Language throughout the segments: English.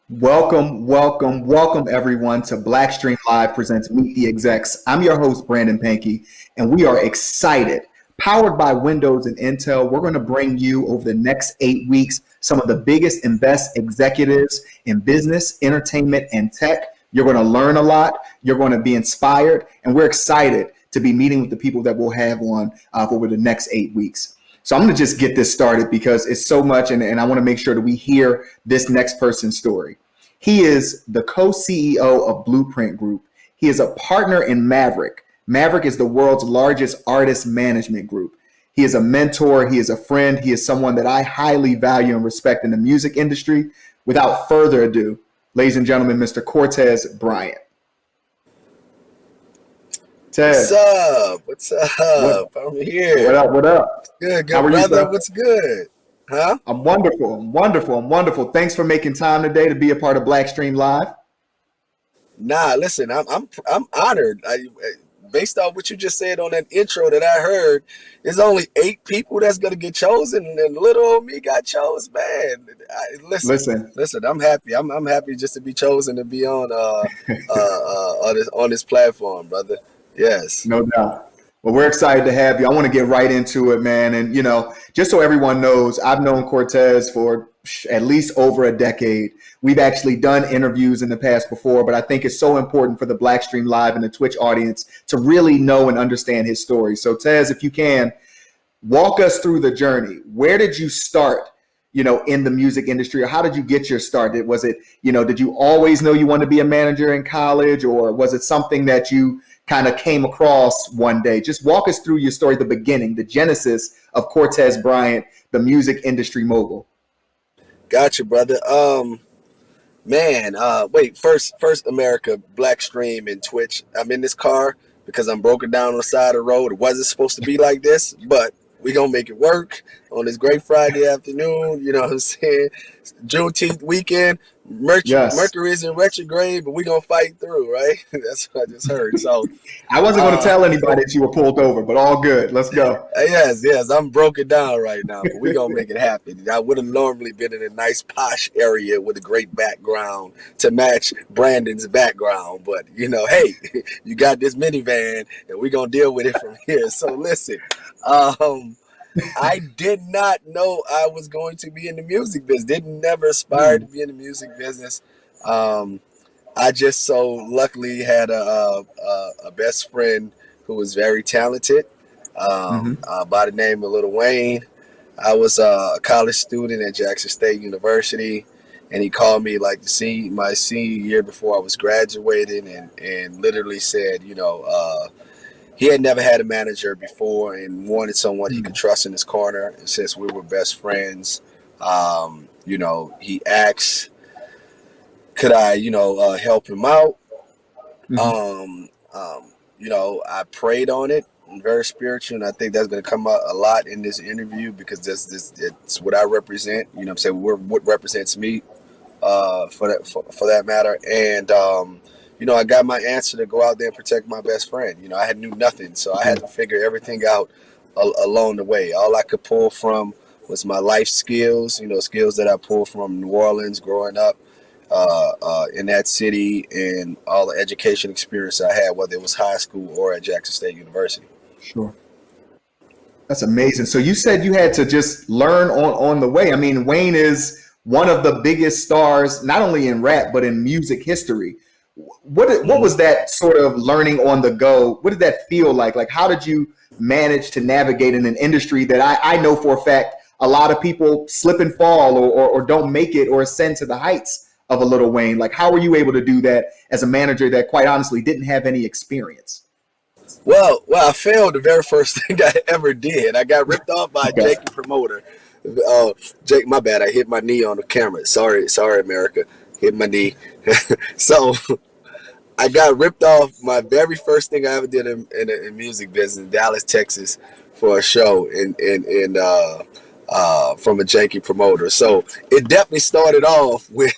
Welcome everyone to BlackStream Live presents Meet the Execs. I'm your host, Brandon Pankey, and we are excited. Powered by Windows and Intel, we're going to bring you over the next 8 weeks some of the biggest and best executives in business, entertainment, and tech. You're going to learn a lot. You're going to be inspired, and we're excited to be meeting with the people that we'll have on over the next 8 weeks. So I'm going to just get this started because it's so much, and I want to make sure that we hear this next person's story. He is the co-CEO of Blueprint Group. He is a partner in Maverick. Maverick is the world's largest artist management group. He is a mentor. He is a friend. He is someone that I highly value and respect in the music industry. Without further ado, ladies and gentlemen, Mr. Cortez Bryant. What's Ted, up? What's up? what, I'm here. what up? Good, How good are you, brother. sir? What's good? Huh? I'm wonderful. Thanks for making time today to be a part of Blackstream Live. Nah, listen, I'm honored. Based off what you just said on that intro that I heard, there's only 8 people that's gonna get chosen, and little old me got chose. Man, listen, Listen, listen. I'm happy. I'm happy just to be chosen to be on this platform, brother. Yes. no doubt. Well, we're excited to have you. I want to get right into it, man. And, just so everyone knows, I've known Cortez for at least over a decade. We've actually done interviews in the past before, but I think it's so important for the Blackstream Live and the Twitch audience to really know and understand his story. So, Tez, if you can, walk us through the journey. Where did you start, in the music industry, or how did you get your start? Did you always know you wanted to be a manager in college, or was it something that you kind of came across one day? Just walk us through your story, the beginning, the genesis of Cortez Bryant, the music industry mogul. Gotcha, brother. Man, wait, first America, Blackstream and Twitch. I'm in this car because I'm broken down on the side of the road. It wasn't supposed to be like this, but we gonna make it work on this great Friday afternoon. You know what I'm saying? Juneteenth weekend. Yes. Mercury is in retrograde, but we gonna fight through, right? That's what I just heard. So, I wasn't going to uh, tell anybody that you were pulled over, but all good. Let's go. yes, I'm broken down right now, but we gonna make it happen. I would have normally been in a nice posh area with a great background to match Brandon's background, but hey, you got this minivan, and we gonna deal with it from here. So listen, um, I did not know I was going to be in the music business. Didn't never aspire to Mm, be in the music business. Um, I just so luckily had a best friend who was very talented, mhm. by the name of Little Wayne. I was a college student at Jackson State University, and he called me like my senior year before I was graduating, and literally said, he had never had a manager before and wanted someone he could Mm, trust in his corner. And since we were best friends, he asked, could I, help him out? mhm. I prayed on it. I'm very spiritual, and I think that's going to come out a lot in this interview because this it's what I represent. You know what I'm saying? What represents me, for that matter. And I got my answer to go out there and protect my best friend. I had knew nothing, so I had Yeah. to figure everything out along the way. All I could pull from was my life skills. Skills that I pulled from New Orleans growing up, in that city, and all the education experience I had, whether it was high school or at Jackson State University. Sure. That's amazing. So you said you had to just learn on the way. I mean, Wayne is one of the biggest stars, not only in rap but in music history. What Hmm. was that sort of learning on the go? What did that feel like? Like, how did you manage to navigate in an industry that I know for a fact a lot of people slip and fall or don't make it or ascend to the heights of a Little Wayne? Like, how were you able to do that as a manager that quite honestly didn't have any experience? Well, I failed the very first thing I ever did. I got ripped off by a Okay. janky promoter. Jake, my bad. I hit my knee on the camera. Sorry, America. Hit my knee. So I got ripped off. My very first thing I ever did in music business, in Dallas, Texas, for a show from a janky promoter. So it definitely started off with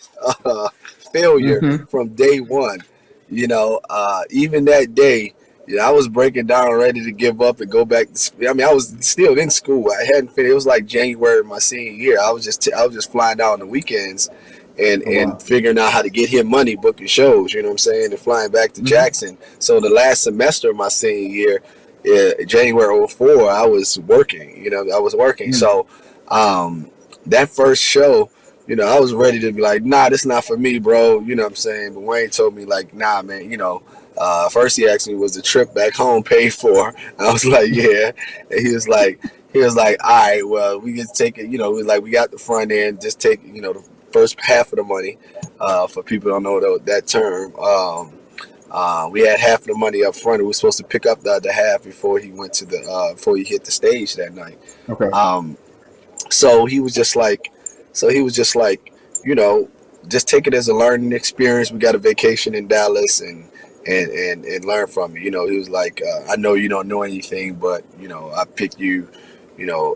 uh, failure Hmm. from day one. Even that day, I was breaking down, ready to give up and go back. I mean, I was still in school. I hadn't finished. It was like January of my senior year. I was just flying out on the weekends, and Oh, wow. figuring out how to get him money booking shows, you know what I'm saying, and flying back to Hmm. Jackson. So the last semester of my senior year, January '04, I was working. I was working. Mm. So that first show, I was ready to be like, nah, this not for me, bro. You know what I'm saying? But Wayne told me like, nah, man. First he asked me, was the trip back home paid for? I was like, yeah. And he was like, all right, well, we just take it. We got the front end, just take the first half of the money. For people who don't know that term. We had half of the money up front. We were supposed to pick up the other half before he went to before he hit the stage that night. Okay. Um, so he was just like, so he was just like, you know, just take it as a learning experience. We got a vacation in Dallas and learn from it. He was like, I know you don't know anything, but I picked you, you know,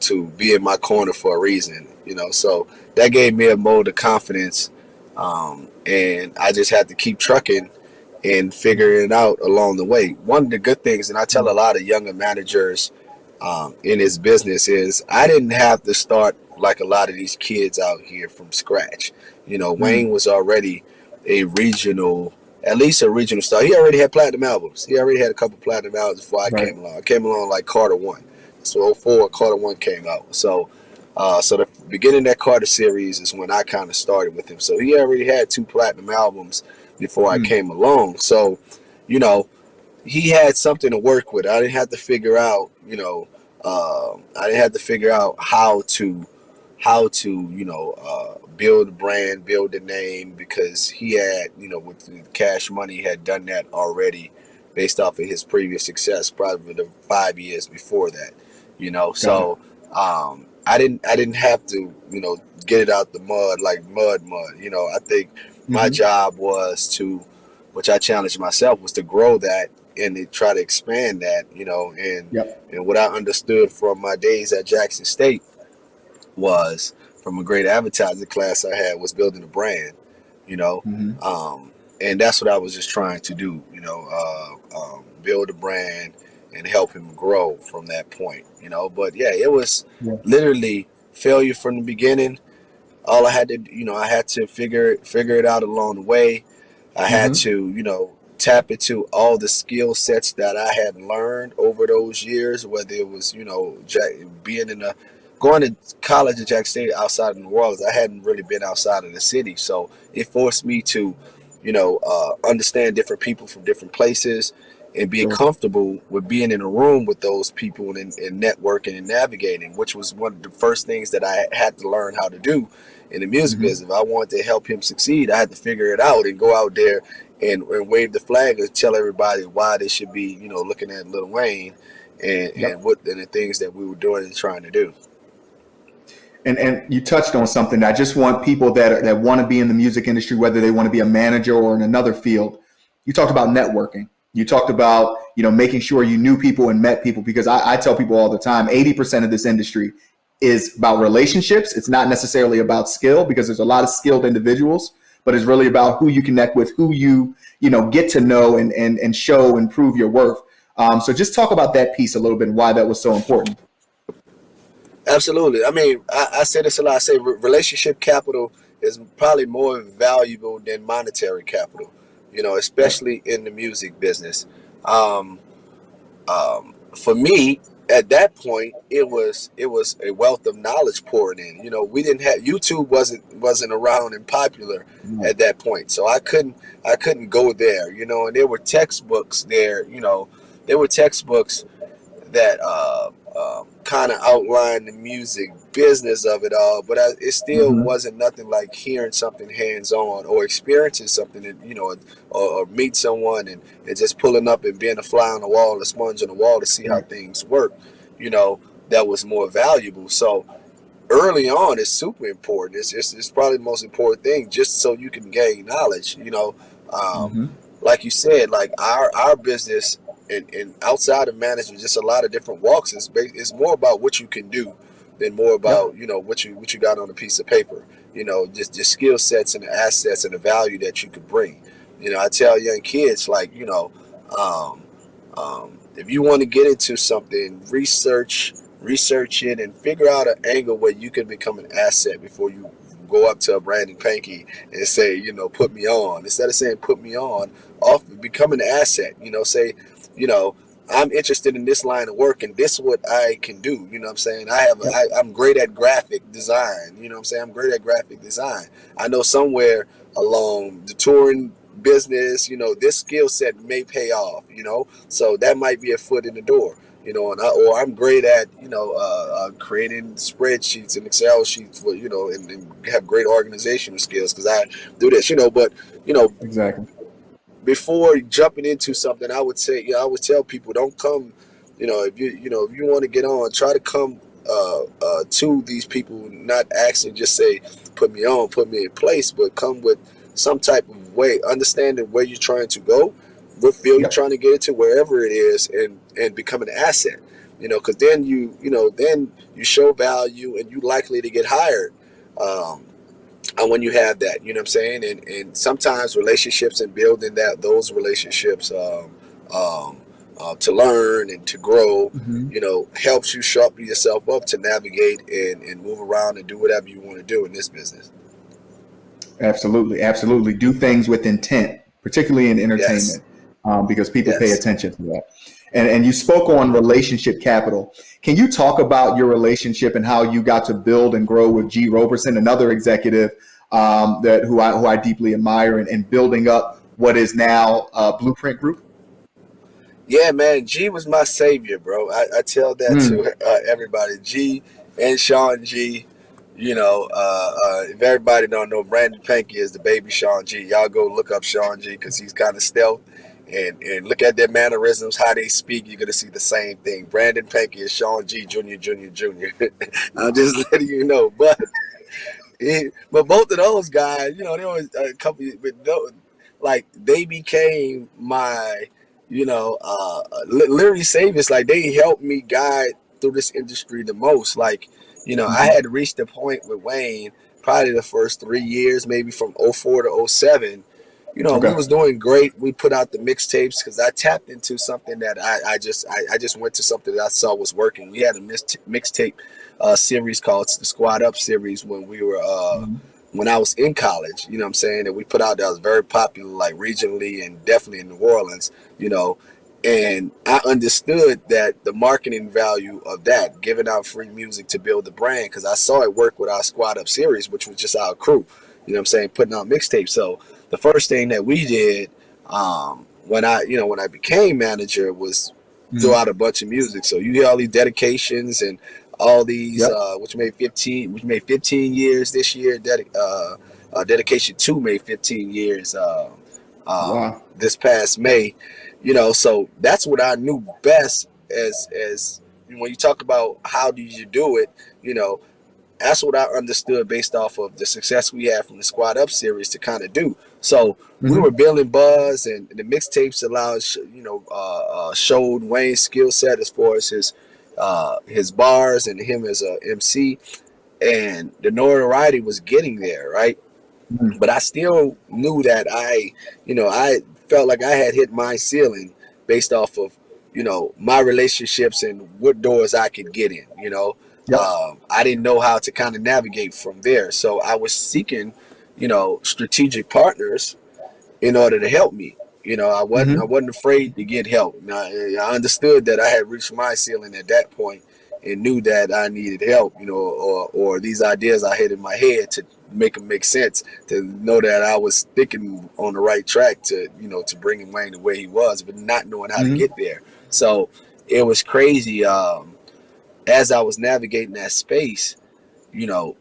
to be in my corner for a reason. So that gave me a mode of confidence, and I just had to keep trucking and figuring it out along the way. One of the good things, and I tell a lot of younger managers in his business, is I didn't have to start like a lot of these kids out here from scratch. Mm. Wayne was already a regional, at least a regional star. He already had platinum albums. He already had a couple platinum albums before I Right. came along. I came along like Carter 1. So '04, Carter 1 came out. So the beginning of that Carter series is when I kind of started with him. So he already had two platinum albums before I Mm. came along. So, you know, he had something to work with. I didn't have to figure out, I didn't have to figure out how to build a brand, build a name, because he had, with the Cash Money, had done that already based off of his previous success, probably the 5 years before that. Got it. So I didn't have to, get it out the mud like mud. I think my Hmm. job was to, which I challenged myself, was to grow that and to try to expand that, Yep. and what I understood from my days at Jackson State was, from a great advertising class I had, was building a brand, you know, Hmm. um, and that's what I was just trying to do, build a brand and help him grow from that point, But yeah, it was Yeah. literally failure from the beginning. All I had to, I had to figure it out along the way. I had Hmm. to, tap into all the skill sets that I had learned over those years, whether it was, being going to college at Jack State outside of New Orleans. I hadn't really been outside of the city, so it forced me to, understand different people from different places and being Sure. comfortable with being in a room with those people and networking and navigating, which was one of the first things that I had to learn how to do in the music Hmm. business. If I wanted to help him succeed, I had to figure it out and go out there and wave the flag and tell everybody why they should be, looking at Lil Wayne and Yep. what and the things that we were doing and trying to do. And you touched on something. I just want people that want to be in the music industry, whether they want to be a manager or in another field. You talked about networking. You talked about making sure you knew people and met people, because I tell people all the time, 80% of this industry is about relationships. It's not necessarily about skill, because there's a lot of skilled individuals, but it's really about who you connect with, who you get to know and show and prove your worth. So just talk about that piece a little bit and why that was so important. Absolutely. I mean, I say this a lot. I say relationship capital is probably more valuable than monetary capital, Yep. especially in the music business. Um, for me, at that point, it was a wealth of knowledge pouring in. We didn't have YouTube wasn't around and popular Right. at that point, so I couldn't go there. And there were textbooks there. There were textbooks that kind of outlined the music business of it all, but it still Hmm. wasn't nothing like hearing something hands on or experiencing something, or meet someone and just pulling up and being a fly on the wall, a sponge on the wall to see how Right. things work. You know, that was more valuable. So early on, it's super important. It's probably the most important thing, just so you can gain knowledge. Um, Hmm. like you said, like our business and outside of management, just a lot of different walks. It's more about what you can do than more about Yep. what you got on a piece of paper. Just skill sets and the assets and the value that you could bring. I tell young kids, like, um, if you want to get into something, research it and figure out an angle where you can become an asset before you go up to a Brandon Pankey and say, put me on. Instead of saying put me on, off become an asset. Say, I'm interested in this line of work and this is what I can do. You know what I'm saying? Yep. I'm great at graphic design. You know what I'm saying? I'm great at graphic design. I know somewhere along the touring business, this skill set may pay off, so that might be a foot in the door. Or I'm great at, creating spreadsheets and Excel sheets for, and have great organizational skills because I do this, but, Exactly. before jumping into something, I would say, I would tell people, don't come, if you want to get on, try to come to these people, not actually just say, put me on, put me in place, but come with some type of way, understanding where you're trying to go, what field you're Yep. trying to get into, wherever it is, and become an asset, because then then you show value and you likely to get hired. And when you have that, you know what I'm saying, and sometimes relationships and building those relationships to learn and to grow, Hmm. helps you sharpen yourself up to navigate and move around and do whatever you want to do in this business. Absolutely. Absolutely. Do things with intent, particularly in Yes, entertainment, because people pay yes. attention to that. And you spoke on relationship capital. Can you talk about your relationship and how you got to build and grow with G. Robertson, another executive that who I deeply admire, and building up what is now Blueprint Group? Yeah, man, G was my savior, bro. I tell that Mm. to everybody. G and Sean G. If everybody don't know, Brandon Pankey is the baby Sean G. Y'all go look up Sean G because he's kind of stealth. And look at their mannerisms, how they speak. You're gonna see the same thing. Brandon Pankey is Sean G. Junior, Junior, Junior. I'm just letting you know. But both of those guys, they always a couple. But like they became my, literally saviors. Like they helped me guide through this industry the most. Like, I Hmm. had reached the point with Wayne probably the first 3 years, maybe from '04 to '07. We Okay. was doing great. We put out the mixtapes because I tapped into something that I just went to something that I saw was working. We had a mixtape series called the Squad Up series Hmm. when I was in college. You know what I'm saying? That we put out that was very popular, like regionally and definitely in New Orleans. You know, and I understood that the marketing value of that, giving out free music to build the brand, because I saw it work with our Squad Up series, which was just our crew. You know what I'm saying? Putting out mixtapes. So the first thing that we did when I became manager was throw Hmm. out a bunch of music. So you hear all these dedications and all these Yep. which made 15 years this year. Dedication 2 made 15 years Wow. this past May. So that's what I knew best as when you talk about how do you do it, you know, that's what I understood based off of the success we had from the Squad Up series to kind of do. So we were Hmm. building buzz, and the mixtapes allowed, showed Wayne's skill set as far as his bars and him as a MC, and the notoriety was getting there, right? Hmm. But I still knew that I felt like I had hit my ceiling based off of, my relationships and what doors I could get in. Yep. I didn't know how to kind of navigate from there, so I was seeking, strategic partners in order to help me. I Hmm. wasn't afraid to get help. I understood that I had reached my ceiling at that point and knew that I needed help, or these ideas I had in my head to make them make sense, to know that I was thinking on the right track to, to bringing Wayne the way he was, but not knowing how to get Hmm. there. So it was crazy. As I was navigating that space,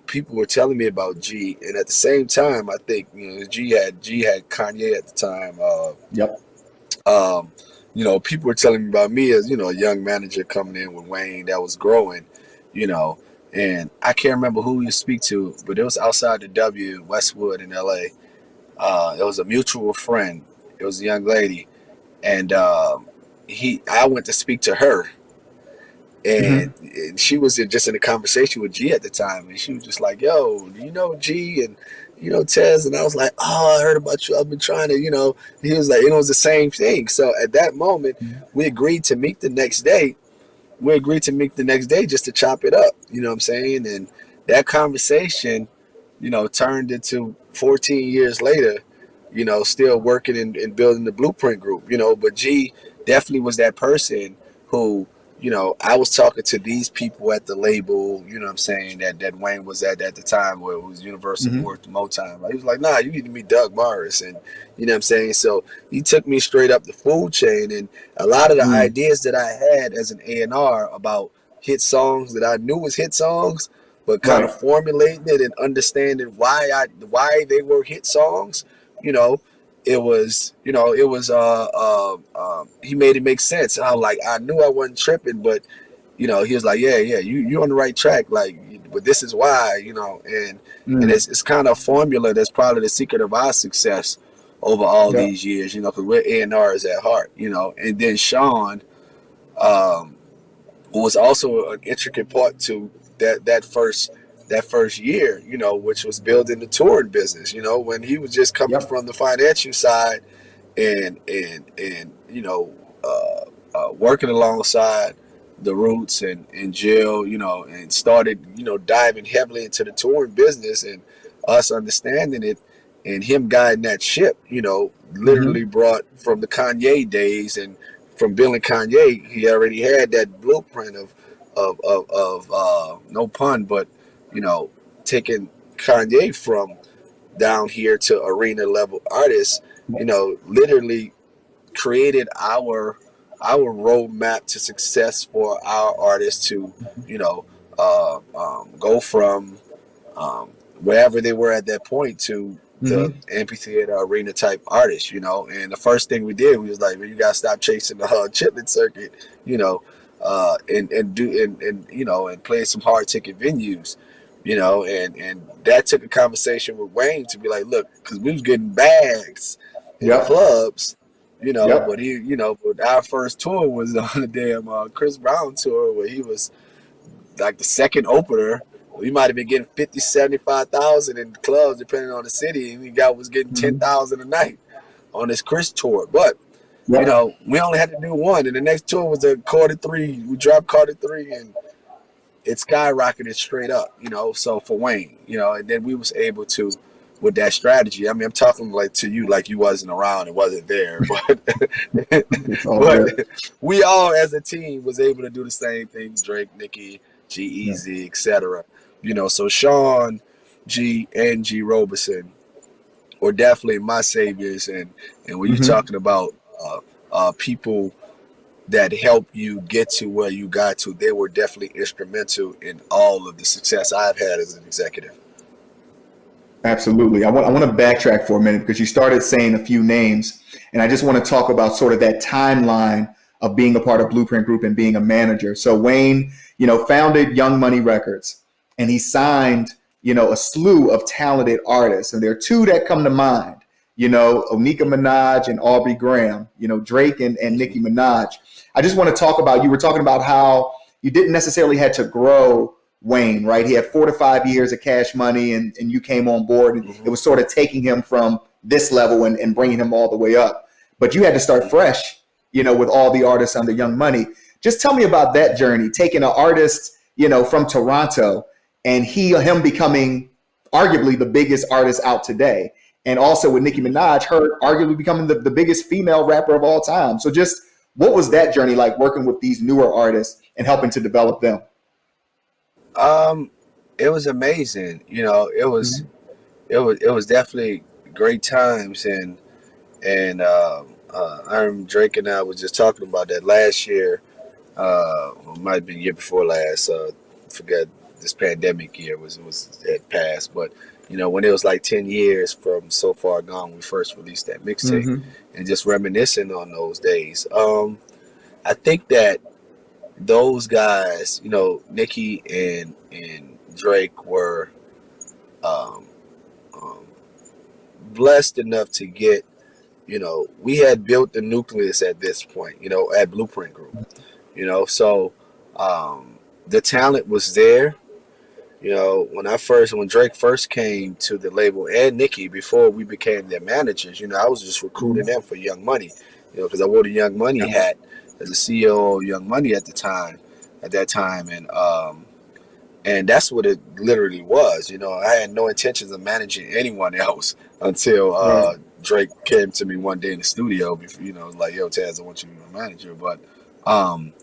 people were telling me about G, and at the same time, I think G had Kanye at the time. Yep. People were telling me about me as a young manager coming in with Wayne that was growing, you know, and I can't remember who you speak to, but it was outside the W Westwood in L.A. It was a mutual friend. It was a young lady, and I went to speak to her, and, Hmm. she was just in a conversation with G at the time, and she was just like, "Yo, do you know G and Tez?" And I was like, "Oh, I heard about you. I've been trying to." He was like, it was the same thing. So at that moment, we agreed to meet the next day. We agreed to meet the next day just to chop it up. You know what I'm saying? And that conversation turned into 14 years later, still working and building the Blueprint Group, but G definitely was that person who, I was talking to these people at the label, you know what I'm saying, that Wayne was at the time where it was Universal Mm-hmm. North Motown. Like, he was like, nah, you need to meet Doug Morris. And, you know what I'm saying? So he took me straight up the food chain. And a lot of the Mm. ideas that I had as an A&R about hit songs that I knew was hit songs, but kind of Right. formulating it and understanding why they were hit songs, you know, he made it make sense. I was like, I knew I wasn't tripping, but he was like, yeah, you on the right track, like, but this is why, and Mm. it's kind of a formula that's probably the secret of our success over all Yep. these years, because we're A&Rs at heart, and then Sean, um, was also an intricate part to that first year, which was building the touring business, when he was just coming Yep. from the financial side and working alongside the Roots and Jill, and started, diving heavily into the touring business and us understanding it and him guiding that ship, Mm-hmm. literally brought from the Kanye days and from building Kanye, he already had that blueprint of no pun, but you know, taking Kanye from down here to arena level artists, literally created our roadmap to success for our artists to, you know, go from wherever they were at that point to the Mm-hmm. amphitheater arena type artists, And the first thing we did, we was like, well, you gotta stop chasing the chitlin circuit, you know, and play some hard ticket venues, and that took a conversation with Wayne to be like, look, because we was getting bags in the Yep. clubs, but Yep. but our first tour was on the damn Chris Brown tour where he was like the second opener. We might have been getting 50, 75,000 in clubs depending on the city, and we got was getting Mm-hmm. 10,000 a night on this Chris tour. But Yep. we only had to do one, and the next tour was a quarter three. We dropped quarter three, and it skyrocketed straight up. So for Wayne, and then we was able to with that strategy. I mean, I'm talking like to you like you wasn't around and wasn't there, but It's all but good. we all as a team was able to do the same things. Drake, Nicki, G Yeah. Easy, etc. So Sean, G, and G Robertson were definitely my saviors. And when you're Mm-hmm. talking about people that helped you get to where you got to, they were definitely instrumental in all of the success I've had as an executive. Absolutely. I want to backtrack for a minute because you started saying a few names, and I just want to talk about sort of that timeline of being a part of Blueprint Group and being a manager. So Wayne, founded Young Money Records, and he signed, a slew of talented artists, and there are two that come to mind. Onika Minaj and Aubrey Graham. Drake and Mm-hmm. Nicki Minaj. I just want to talk about. You were talking about how you didn't necessarily had to grow Wayne, right? He had 4 to 5 years of Cash Money, and you came on board, and it Mm-hmm. was sort of taking him from this level and bringing him all the way up. But you had to start Mm-hmm. fresh, with all the artists under Young Money. Just tell me about that journey, taking an artist, from Toronto, and him becoming arguably the biggest artist out today, and also with Nicki Minaj, her arguably becoming the biggest female rapper of all time. So just what was that journey like working with these newer artists and helping to develop them? Um, it was amazing. It was definitely great times, and I remember Drake and I was just talking about that last year. It might have been year before last. Forget this pandemic year was had passed, but when it was like 10 years from So Far Gone, we first released that mixtape, Mm-hmm. and just reminiscing on those days. I think that those guys, Nicki and Drake were um, um, blessed enough to get. We had built the nucleus at this point. At Blueprint Group. So the talent was there. When Drake first came to the label and Nicki before we became their managers, I was just recruiting them for Young Money, because I wore the Young Money hat as a CEO of Young Money at that time, and And that's what it literally was. I had no intentions of managing anyone else until Right. Drake came to me one day in the studio. Before, like, yo, Taz, I want you to be my manager. Um,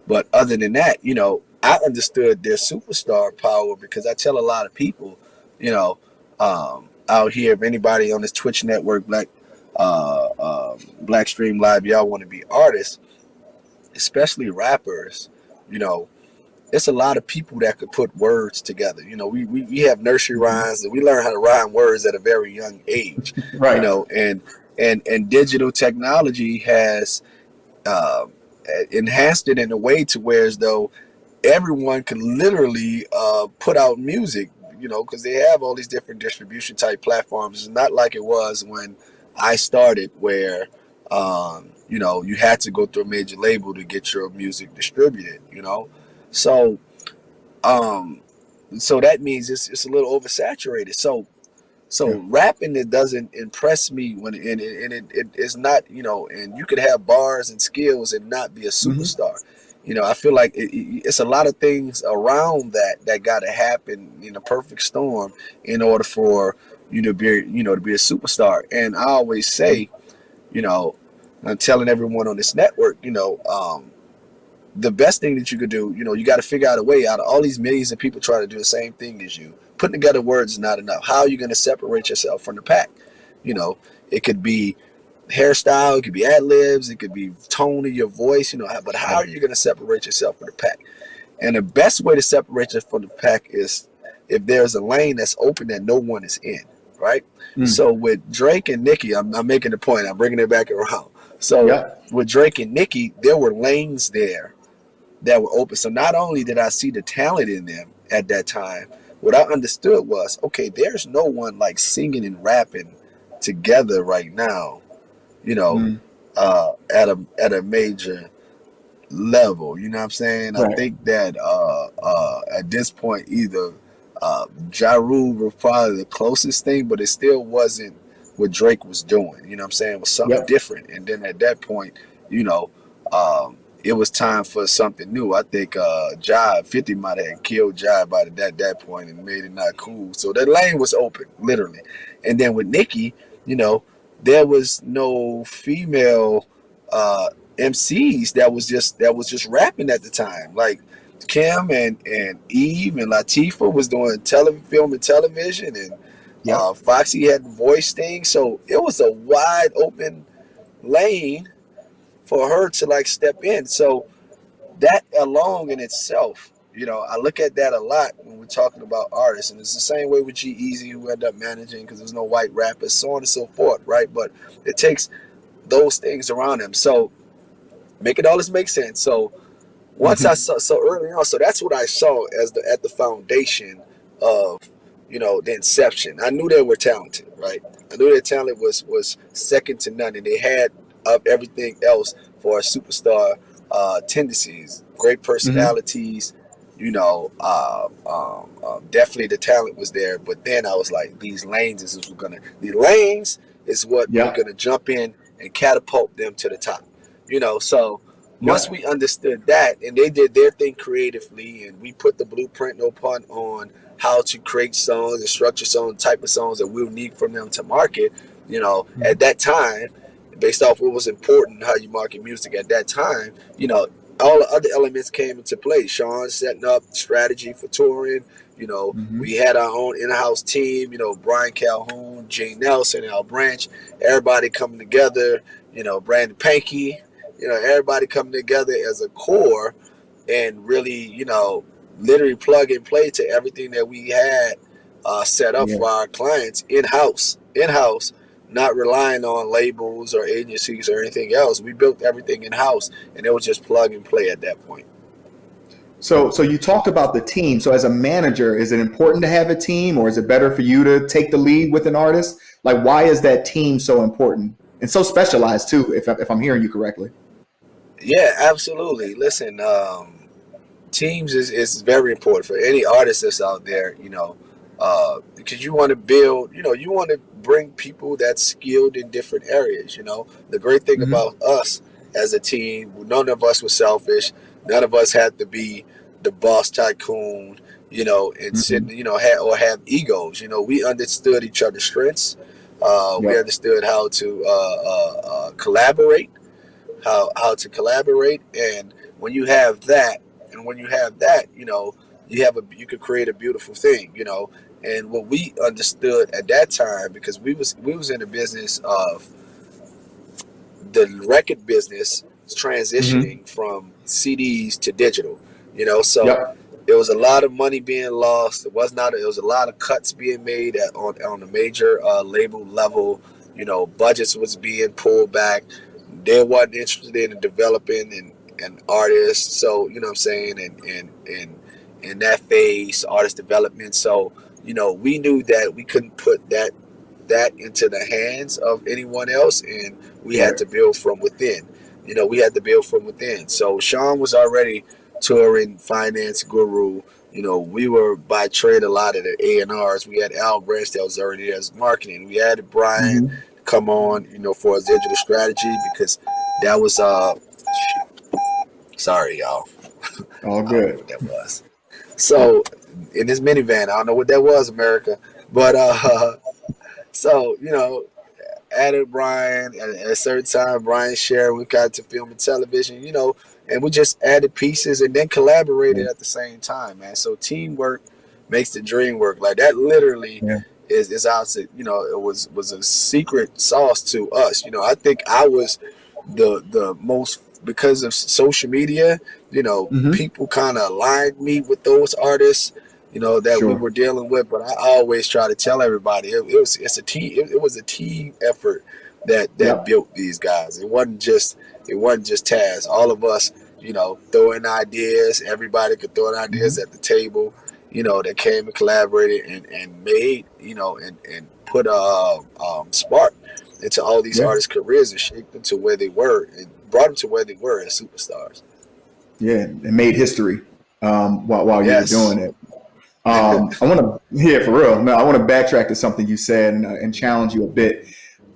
but other than that, I understood their superstar power because I tell a lot of people, you know, out here, if anybody on this Twitch network, BlackStream Live, y'all want to be artists, especially rappers, you know, it's a lot of people that could put words together. We have nursery Mhm. rhymes and we learn how to rhyme words at a very young age, Right. and digital technology has uh, enhanced it in a way to where as though everyone can literally put out music, because they have all these different distribution type platforms. It's not like it was when I started, where you had to go through a major label to get your music distributed. So um, so that means it's a little oversaturated. So Yeah. rapping, it doesn't impress me when it's not, and you could have bars and skills and not be a Hmm. superstar. I feel like it's a lot of things around that got to happen in a perfect storm in order for you to be a superstar. And I always say, you know I'm telling everyone on this network, the best thing that you could do, you got to figure out a way out of all these millions of people trying to do the same thing as you. Putting together words is not enough. How are you going to separate yourself from the pack? You know, it could be hairstyle, it could be ad libs, it could be tone of your voice, but how Right. are you going to separate yourself from the pack? And the best way to separate yourself from the pack is if there's a lane that's open that no one is in, right? Mm. So with Drake and Nicki, I'm making the point, I'm bringing it back around. So Yep. with Drake and Nicki, there were lanes there that were open. So not only did I see the talent in them at that time, what I understood was, okay, there's no one like singing and rapping together right now, you know, Mm. at a major level. You know what I'm saying? I Right. think that at this point, either Ja Rule was probably the closest thing, but it still wasn't what Drake was doing. You know what I'm saying? It was something Yep. different. And then at that point, you know, it was time for something new. I think Ja 50 might have killed Ja by that point and made it not cool. So that lane was open, literally. And then with Nicki, you know, there was no female MCs that was just rapping at the time. Like Kim and Eve and Latifah was doing film and television, and Yep. Foxy had the voice thing. So it was a wide open lane for her to like step in. So that alone in itself, I look at that a lot when we're talking about artists, and it's the same way with G Easy, who ended up managing because there's no white rappers, so on and so forth, right? But it takes those things around him. So making all this make sense. So once I Hmm. saw so early on, so that's what I saw as the foundation of the inception. I knew they were talented, right? I knew their talent was second to none, and they had of everything else for a superstar tendencies, great Hmm. personalities. Definitely the talent was there. But then I was like, the lanes is what we're Yep. gonna jump in and catapult them to the top. So once Yep. we understood that, and they did their thing creatively, and we put the blueprint, no pun, on how to create songs and structure songs, type of songs that we'll need from them to market, at Mhm. that time, based off what was important, how you market music at that time, all the other elements came into play. Sean setting up strategy for touring. Mhm. We had our own in-house team. Brian Calhoun, Jay Nelson, Al Branch, everybody coming together. Brandon Pankey. Everybody coming together as a core and really, literally plug and play to everything that we had set up Yeah. for our clients in house, not relying on labels or agencies or anything else. We built everything in house, and it was just plug and play at that point. So you talked about the team. So as a manager, is it important to have a team, or is it better for you to take the lead with an artist? Like, why is that team so important and so specialized too? If I'm hearing you correctly. Yeah, absolutely. Listen, teams is very important for any artist that's out there, because you want to build, you want to bring people that's skilled in different areas. The great thing Hmm. about us as a team, none of us was selfish. None of us had to be the boss tycoon. and sit, Mhm. have egos. We understood each other's strengths. We Yep. understood how to collaborate, and when you have that, you could create a beautiful thing. And what we understood at that time, because we was in the business of the record business Hmm. transitioning from CDs to digital. So Yep. there was a lot of money being lost. It was a lot of cuts being made on the major label level. Budgets was being pulled back. They wasn't interested in developing and artists. So what I'm saying, and in that phase, artist development. So we knew that we couldn't put that into the hands of anyone else, and we had Right. to build from within. We had to build from within. So Sean was already touring finance guru. We were by trade a lot of the A&Rs. We had Al Branch that was already as marketing. We had Brian Hmm. come on, for his digital strategy, because that was sorry y'all. All I don't know good. what that was. So in this minivan, I don't know what that was, America. But so added Brian at a certain time. Brian shared. We got to film and television, and we just added pieces and then collaborated Yeah. at the same time, man. So teamwork makes the dream work. Like that, literally Yeah. is our, it was a secret sauce to us. I think I was the most, because of social media. Hmm. People kind of aligned me with those artists, that we Sure. were dealing with. But I always try to tell everybody it's a team. It was a team effort that Yep. built these guys. It wasn't just Taz. All of us, throwing ideas. Everybody could throw in ideas Hmm. at the table. That came and collaborated and made, and put a spark into all these Yeah. artists' careers and shaped them to where they were and brought them to where they were as superstars. Yeah. It made history while you were doing Yes. it. I want to, yeah, for real. No, I want to backtrack to something you said and challenge you a bit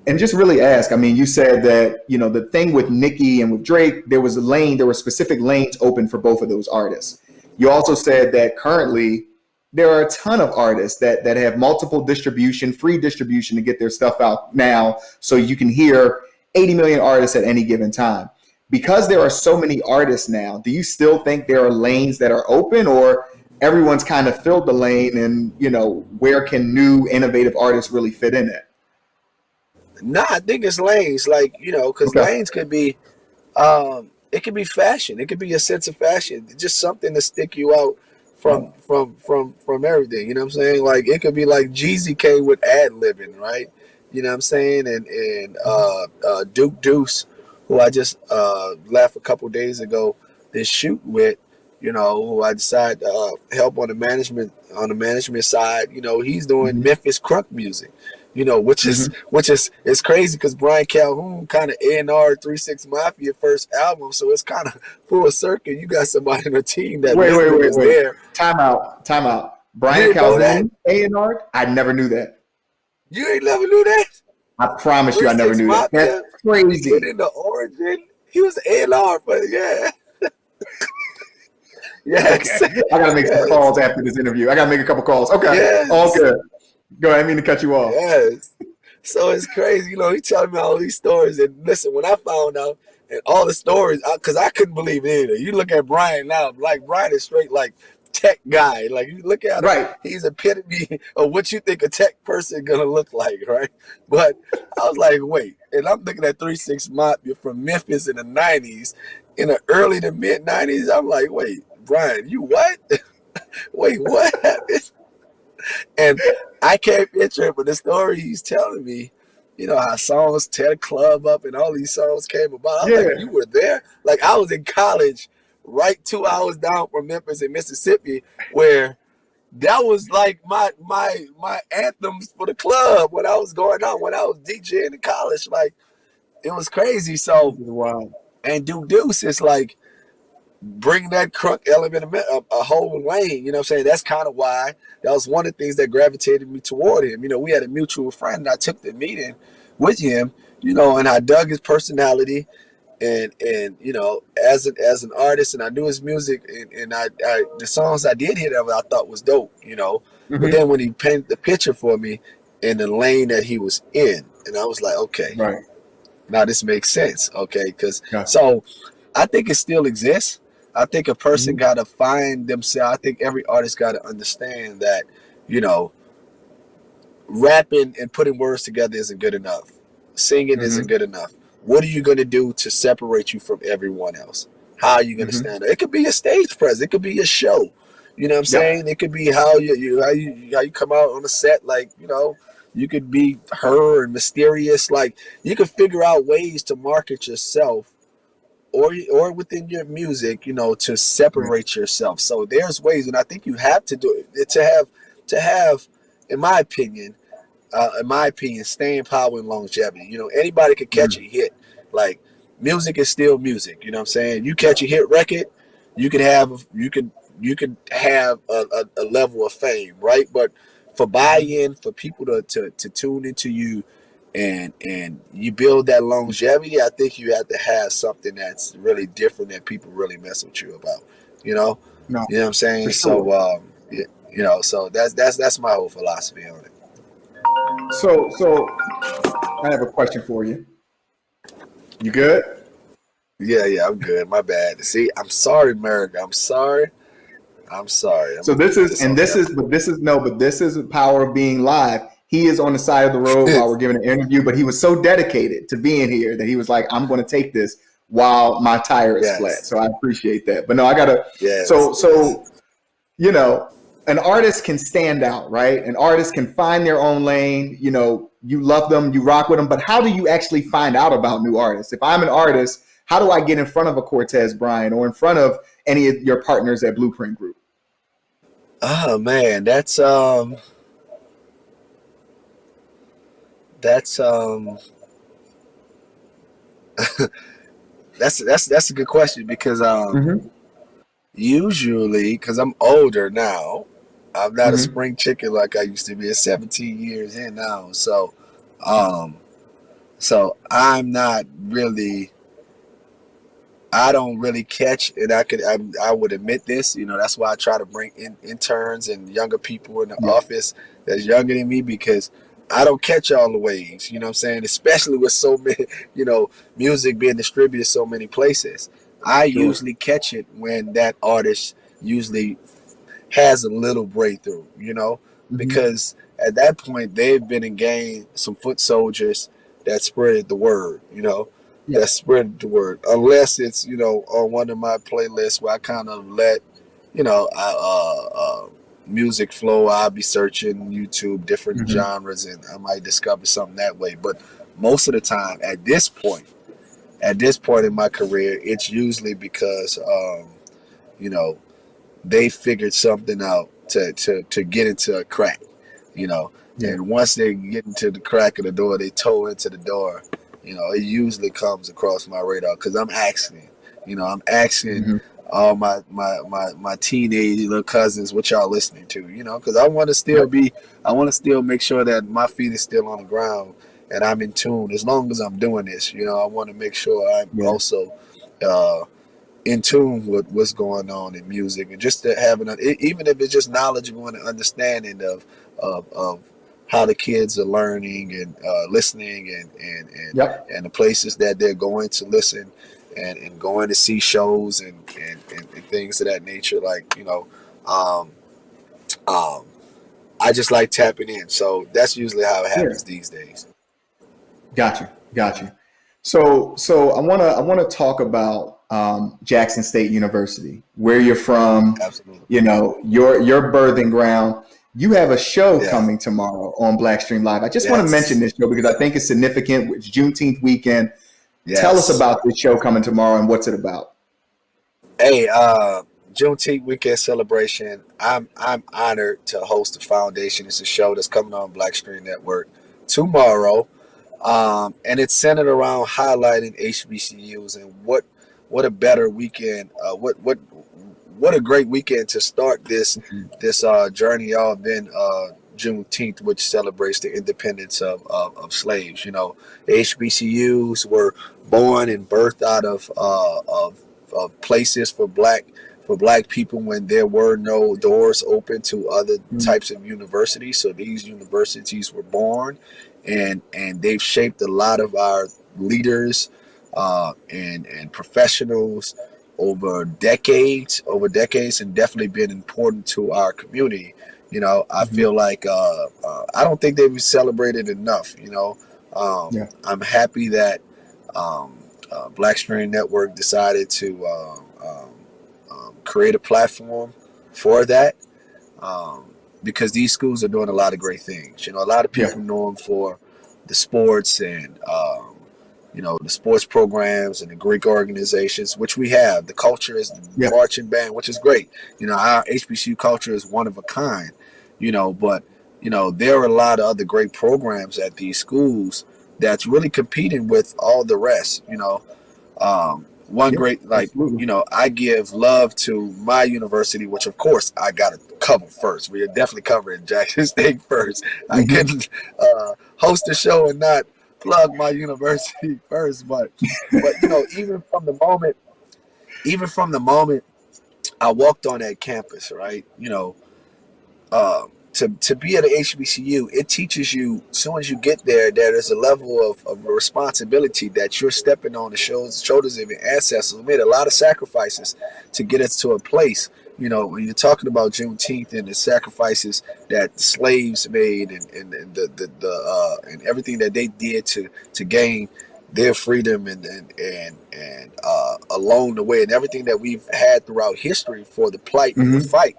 and just really ask. I mean, you said that, the thing with Nicki and with Drake, there were specific lanes open for both of those artists. You also said that currently there are a ton of artists that have multiple free distribution to get their stuff out now. So you can hear 80 million artists at any given time. Because there are so many artists now, do you still think there are lanes that are open, or everyone's kind of filled the lane, and where can new innovative artists really fit in it? Nah, I think it's lanes, like, because Okay. lanes could be, it could be fashion. It could be a sense of fashion, just something to stick you out from Yep. from everything. You know what I'm saying? Like it could be like Jeezy came with ad libbing, right? You know what I'm saying? And Duke Deuce, who I just left a couple days ago, this shoot with, who I decided to help on the management side. He's doing Hmm. Memphis crunk music. Which is Hmm. which is it's crazy because Brian Calhoun kind of A&R 3 6 Mafia first album, so it's kind of full circle. You got somebody on the team that Wait, wait, literally wait, was wait. there. Time out. Time out. You Brian didn't know that? Calhoun, A&R? I never knew that. You ain't never knew that? I promise you, Three I never Six knew that. That's Mafia. You get crazy. into Origin. He was A&R, but yeah, Okay. yes, I got to make some yes, calls after this interview. I got to make a couple calls. Okay. All yes, good. Go ahead. I didn't mean to cut you off. yes. So it's crazy, he telling me all these stories. And listen, when I found out and all the stories, because I couldn't believe it either. You look at Brian now, like Brian is straight like tech guy. Like you look at him, Right. he's epitome of what you think a tech person gonna look like, right? But I was like, wait, and I'm looking at 3 6 Mafia from Memphis in the '90s, in the early to mid '90s. I'm like, wait, Brian, you what? Wait, what happened? And I can't picture it, but the story he's telling me, how songs tear the club up and all these songs came about. I was like, Yeah. you were there? Like I was in college, right 2 hours down from Memphis in Mississippi, where that was like my anthems for the club when I was going on, when I was DJing in college. Like it was crazy. This So, is wild. and Duke Deuce is like bring that crunk element a whole lane. You know what I'm saying? That's kind of why that was one of the things that gravitated me toward him. We had a mutual friend, and I took the meeting with him, and I dug his personality. and you know, as an artist, and I knew his music, and I the songs I did hear of it, I thought was dope, you know. But Hmm. then when he painted the picture for me in the lane that he was in, and I was like, okay, Right. now this makes sense, okay, because Gotcha. so I think it still exists. I think a person Hmm. got to find themselves. I think every artist got to understand that, you know, rapping and putting words together isn't good enough. Singing isn't Hmm. good enough. What are you going to do to separate you from everyone else? How are you going to Hmm. stand out? It could be a stage presence. It could be a show. You know what I'm Yep. saying? It could be how you come out on the set. Like, you know, you could be her and mysterious. Like, you could figure out ways to market yourself, or within your music, you know, to Right. separate yourself. So there's ways, and I think you have to do it to have, in my opinion, staying power and longevity. You know, anybody could catch a Mm. hit. Like, music is still music. You know what I'm saying? You catch a hit record, you could have you could have a level of fame, right? But for Hmm. buy-in, for people to tune into you, and you build that longevity, I think you have to have something that's really different that people really mess with you about. You know, No, you know what I'm for saying? So sure. you know, so that's my whole philosophy on it. So I have a question for you. You good? Yeah, yeah, I'm good. My bad. See, I'm sorry, America. I'm sorry. I'm sorry. I'm So gonna this keep is, this and on this is, but this is no, but this is the power of being live. He is on the side of the road there. while we're giving an interview, but he was so dedicated to being here that he was like, "I'm going to take this while my tire is flat." Yes, So I appreciate that. But no, I gotta. yes, yes. So you know, an artist can stand out, right? An artist can find their own lane. You know, you love them, you rock with them, but how do you actually find out about new artists? If I'm an artist, how do I get in front of a Cortez Bryant or in front of any of your partners at Blueprint Group? Oh man, that's that's a good question because Mm-hmm. usually, because I'm older now, I'm not a Mm-hmm. spring chicken like I used to be. At 17 years in now, um, so I'm not really. I don't really catch, and I would admit this. You know, that's why I try to bring in interns and younger people in the Yeah, office that's younger than me because I don't catch all the waves. You know what I'm saying? Especially with so many, you know, music being distributed so many places. I sure. usually catch it when that artist usually has a little breakthrough, you know, Mm-hmm. because at that point they've been and gained some foot soldiers that spread the word, you know, Yeah. that spread the word. Unless it's, you know, on one of my playlists where I kind of let, you know, music flow. I'll be searching YouTube different Mm-hmm. genres and I might discover something that way. But most of the time, at this point in my career, it's usually because, you know, they figured something out to get into a crack, you know. Yeah. And once they get into the crack of the door, they toe into the door. You know, it usually comes across my radar because I'm asking. You know, I'm asking Mm-hmm. all my teenage little cousins what y'all listening to. You know, because I want to still Yep. be, I want to still make sure that my feet is still on the ground and I'm in tune. As long as I'm doing this, you know, I want to make sure I'm Yeah. also. Uh, in tune with what's going on in music and just to having even if it's just knowledgeable and understanding of how the kids are learning and listening Yep. and the places that they're going to listen and going to see shows and things of that nature, like, you know, um, um, I just like tapping in, so that's usually how it Yeah. happens these days. Gotcha. Gotcha. So I wanna talk about Jackson State University, where you're from. Absolutely. You know, your birthing ground. You have a show Yeah. coming tomorrow on BlackStream Live. I just want to mention Yes. this show because I think it's significant. It's Juneteenth weekend. Tell us Yes. about this show coming tomorrow and what's it about. Hey, Juneteenth weekend celebration. I'm honored to host the foundation. It's a show that's coming on BlackStream Network tomorrow, and it's centered around highlighting HBCUs and what a better weekend. What a great weekend to start this journey y'all been Juneteenth, which celebrates the independence of slaves. HBCUs were born and birthed out of places for black people when there were no doors open to other Mhm. types of universities. So these universities were born, and they've shaped a lot of our leaders and professionals over decades, and definitely been important to our community. I Mhm. feel like I don't think they were celebrated enough. Yeah. I'm happy that BlackStream Network decided to create a platform for that, um, because these schools are doing a lot of great things. A lot of Yeah. people know them for the sports and the sports programs and the Greek organizations, which we have. The culture is the Yeah. marching band, which is great. Our HBCU culture is one of a kind. But there are a lot of other great programs at these schools that's really competing with all the rest. One Yeah. great, like, Absolutely. I give love to my university, which of course I got to cover first. We are definitely covering Jackson State first. I Hmm. couldn't host a show and not plug my university first. But even from the moment I walked on that campus, right? To be at an HBCU, it teaches you as soon as you get there that there's a level of responsibility that you're stepping on the shoulders of your ancestors who made a lot of sacrifices to get us to a place. When you're talking about Juneteenth and the sacrifices that slaves made, and and everything that they did to gain their freedom, and along the way, and everything that we've had throughout history for the plight and the Hmm. fight.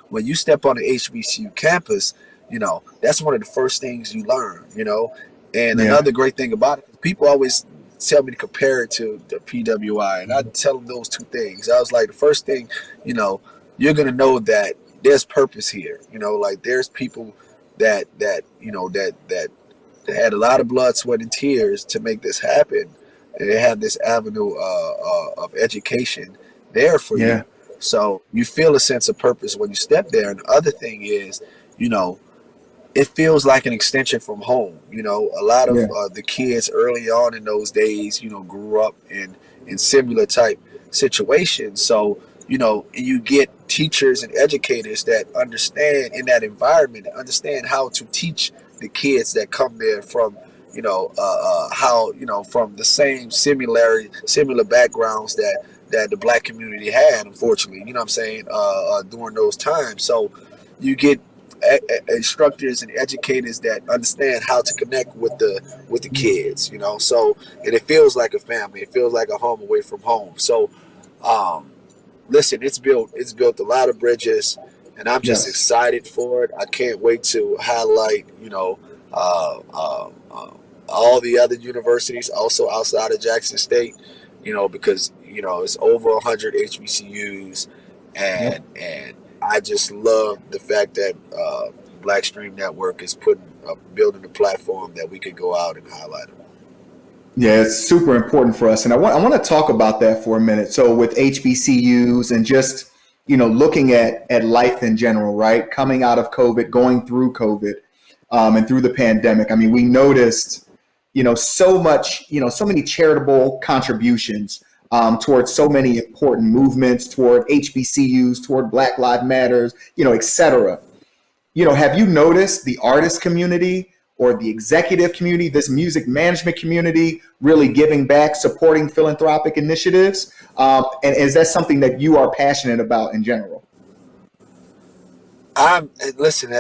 When you step on the HBCU campus, that's one of the first things you learn. And Yeah. another great thing about it, people always tell me to compare it to the PWI, and I tell them those two things. I was like, the first thing, you know, you're gonna know that there's purpose here. Like there's people that had a lot of blood, sweat, and tears to make this happen. And they have this avenue of education there for Yeah. you. So you feel a sense of purpose when you step there. And the other thing is, you know, it feels like an extension from home. A lot of Yeah. the kids early on in those days, grew up in similar type situations. So, you get teachers and educators that understand in that environment, that understand how to teach the kids that come there from, how, from the same similar backgrounds that the black community had, unfortunately, what I'm saying, during those times. So you get instructors and educators that understand how to connect with the kids, so, and it feels like a family, it feels like a home away from home. So um listen, it's built a lot of bridges, and I'm just Yes. excited for it. I can't wait to highlight, all the other universities also outside of Jackson State, because it's over 100 HBCUs, Yep. and I just love the fact that BlackStream Network is building a platform that we can go out and highlight them. Yeah, it's super important for us, and I want to talk about that for a minute. So with HBCUs and just looking at life in general, right? Coming out of COVID, going through COVID, and through the pandemic. I mean, we noticed so much, so many charitable contributions towards so many important movements, toward HBCUs, toward Black Lives Matters, et cetera. Have you noticed the artist community or the executive community, this music management community, really giving back, supporting philanthropic initiatives? And is that something that you are passionate about in general? I'm Listen.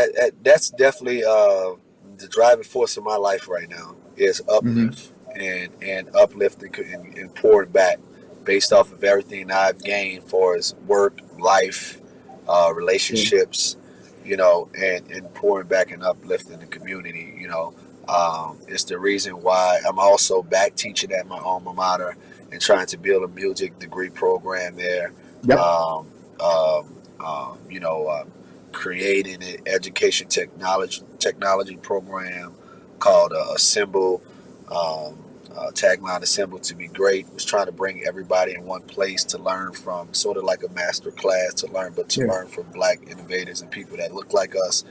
That's definitely the driving force of my life right now is Hmm. uplift and uplifting and pouring back based off of everything I've gained for as work, life, Sure. relationships, and pouring back and uplifting the community. It's the reason why I'm also back teaching at my alma mater and trying to build a music degree program there. Yep. Um, um, um, you know. Uh, Creating an education technology program called Assemble, um, tagline assembled to be great. Was trying to bring everybody in one place to learn from, sort of like a master class to learn, but to Yeah. learn from Black innovators and people that look like us.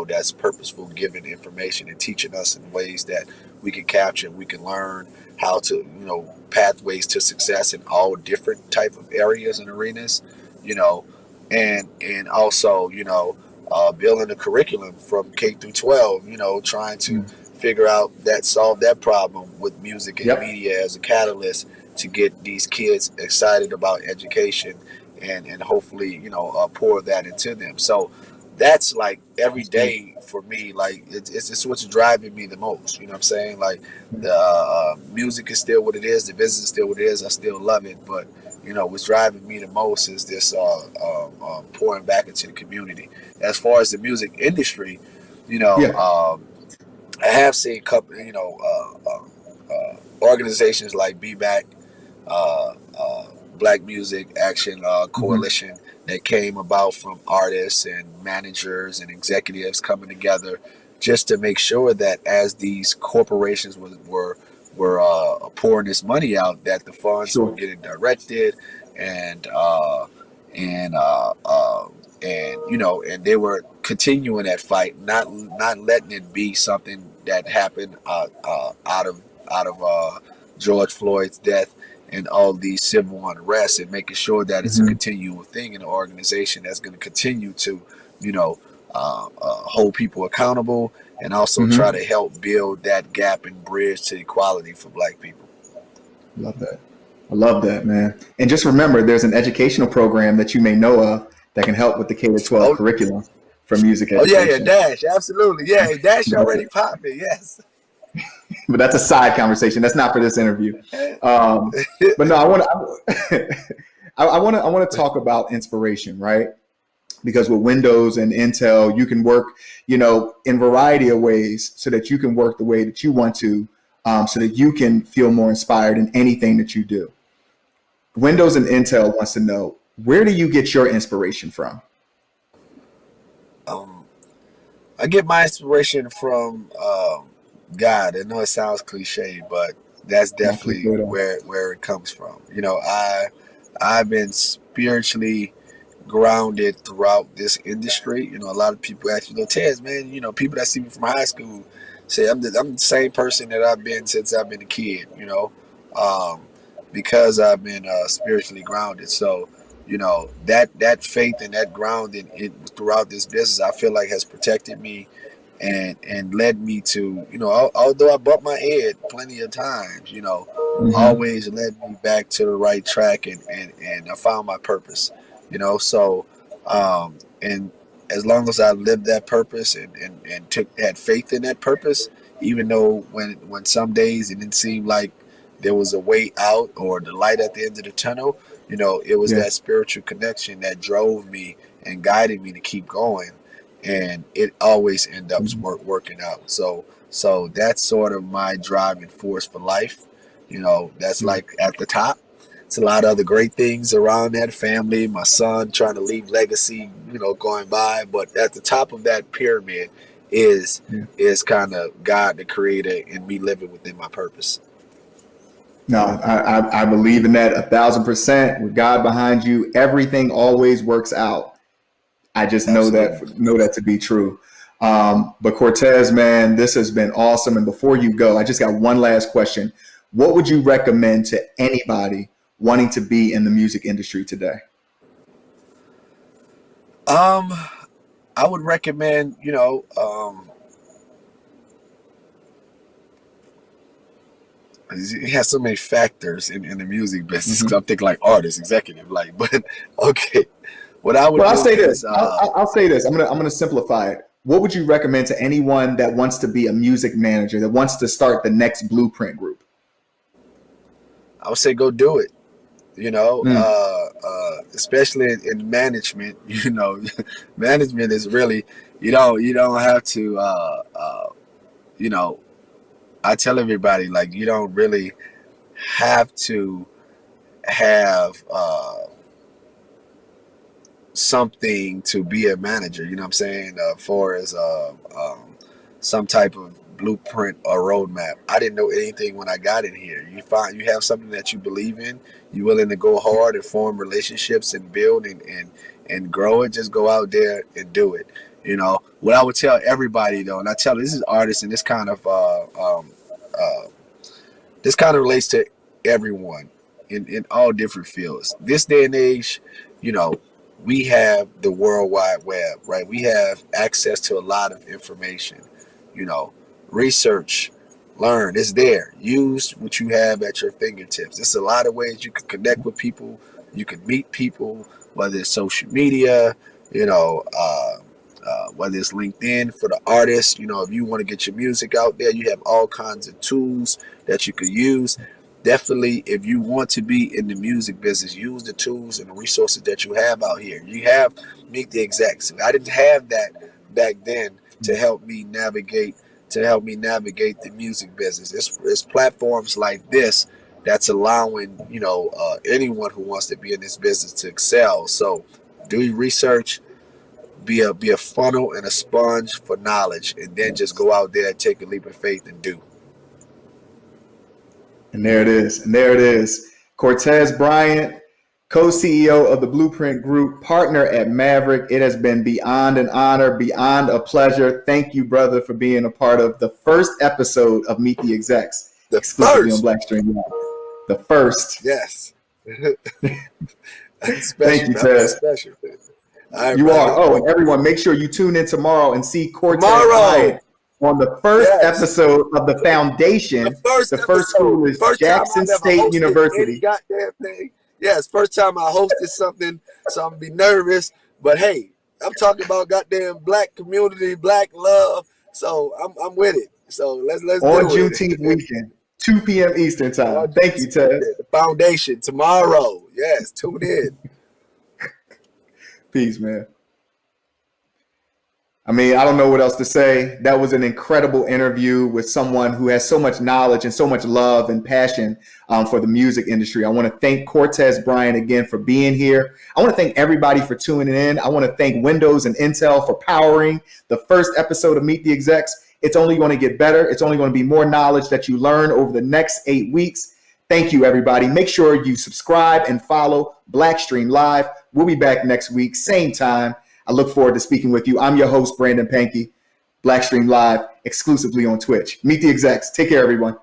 That's purposeful, giving information and teaching us in ways that we can capture. We can learn how to, pathways to success in all different type of areas and arenas. You know, and also, building a curriculum from K through 12. Trying to Mm. figure out that, solve that problem with music and Yep. media as a catalyst to get these kids excited about education, and hopefully, pour that into them. So that's like every That's good. day for me. Like it's what's driving me the most. You know what I'm saying? Like Yeah. the music is still what it is. The business is still what it is. I still love it, but what's driving me the most is this pouring back into the community. As far as the music industry, you know, Yeah. um, I have seen couple, organizations like BBAC, Black Music Action Hmm. Coalition, that came about from artists and managers and executives coming together just to make sure that as these corporations were pouring this money out, that the funds were Sure. getting directed and uh, and uh, uh, and they were continuing that fight, not letting it be something that happened out of George Floyd's death and all these civil unrest, and making sure that it's a Hmm. continual thing in an organization that's going to continue to, you know, hold people accountable, and also try Hmm. to help build that gap and bridge to equality for Black people. Love that. I love that, man. And just remember, there's an educational program that you may know of that can help with the K to 12 Oh, curriculum for music oh yeah, yeah, education. Dash, absolutely, yeah, Dash But, already popping, yes. but that's a side conversation. That's not for this interview. Um, but no, I want to talk about inspiration, right? Because with Windows and Intel, you can work, in a variety of ways so that you can work the way that you want to, so that you can feel more inspired in anything that you do. Windows and Intel wants to know, where do you get your inspiration from? um, I get my inspiration from God. I know it sounds cliche, but that's Not cliche definitely at all. where it comes from. I've been spiritually grounded throughout this industry. A lot of people ask me, Tez, man, people that see me from high school say I'm the same person that I've been since I've been a kid. Um, because I've been spiritually grounded. So that faith and that grounding throughout this business, I feel like has protected me and led me to, although I bumped my head plenty of times, Hmm. always led me back to the right track, and I found my purpose. So and as long as I lived that purpose and had faith in that purpose, even though when some days it didn't seem like there was a way out or the light at the end of the tunnel, it was Yeah. that spiritual connection that drove me and guided me to keep going, and it always ended up Mhm. working out. So that's sort of my driving force for life. That's Yeah. like at the top. It's a lot of other great things around that, family, my son trying to leave legacy, going by. But at the top of that pyramid is Yeah. is kind of God, the creator, and me living within my purpose. No, I believe in that 1,000%. With God behind you, everything always works out. I just Absolutely. know that to be true. But Cortez, man, this has been awesome. And before you go, I just got one last question. What would you recommend to anybody wanting to be in the music industry today? Um, I would recommend, it has so many factors in the music business. 'Cause Hmm. I'm thinking like artist, executive, like, but okay. What I would Well, I'll do say this. is, I'll say this. I'm gonna simplify it. What would you recommend to anyone that wants to be a music manager, that wants to start the next Blueprint group? I would say go do it. Mm. Especially in management. Management is really, you don't have to. You know, I tell everybody, like, you don't really have to have something to be a manager. You know what I'm saying? For as some type of blueprint or roadmap. I didn't know anything when I got in here. You have something that you believe in, you're willing to go hard and form relationships and build and grow it, just go out there and do it. What I would tell everybody though, and I tell this is artists and this kind of relates to everyone in all different fields. This day and age, you know, we have the World Wide Web, right? We have access to a lot of information. You know, research, learn, it's there. Use what you have at your fingertips. There's a lot of ways you can connect with people. You can meet people, whether it's social media, you know, whether it's LinkedIn for the artists. If you want to get your music out there, you have all kinds of tools that you could use. Definitely, if you want to be in the music business, use the tools and the resources that you have out here. You have Meet the Execs. I didn't have that back then to help me navigate the music business. It's platforms like this that's allowing anyone who wants to be in this business to excel. So do your research, be a funnel and a sponge for knowledge, and then just go out there and take a leap of faith and do. And there it is. Cortez Bryant, co-CEO of the Blueprint Group, partner at Maverick. It has been beyond an honor, beyond a pleasure. Thank you, brother, for being a part of the first episode of Meet the Execs, exclusively on BlackStream Live. The first. Yes. Thank you, Tez. Right, you are. Oh, and everyone, make sure you tune in tomorrow and see Cortez Bryant on the first episode of The Foundation. The first school is Jackson State University. Goddamn thing. Yes, first time I hosted something, so I'm gonna be nervous. But hey, I'm talking about goddamn black community, black love. So I'm with it. So let's on Juneteenth weekend, 2 p.m. Eastern time. Thank you, Ted. The Foundation tomorrow. Yes, tune in. Peace, man. I mean, I don't know what else to say. That was an incredible interview with someone who has so much knowledge and so much love and passion for the music industry. I want to thank Cortez Bryant again for being here. I want to thank everybody for tuning in. I want to thank Windows and Intel for powering the first episode of Meet the Execs. It's only going to get better. It's only going to be more knowledge that you learn over the next 8 weeks. Thank you, everybody. Make sure you subscribe and follow BlackStream Live. We'll be back next week, same time. I look forward to speaking with you. I'm your host, Brandon Pankey, BlackStream Live, exclusively on Twitch. Meet the Execs. Take care, everyone.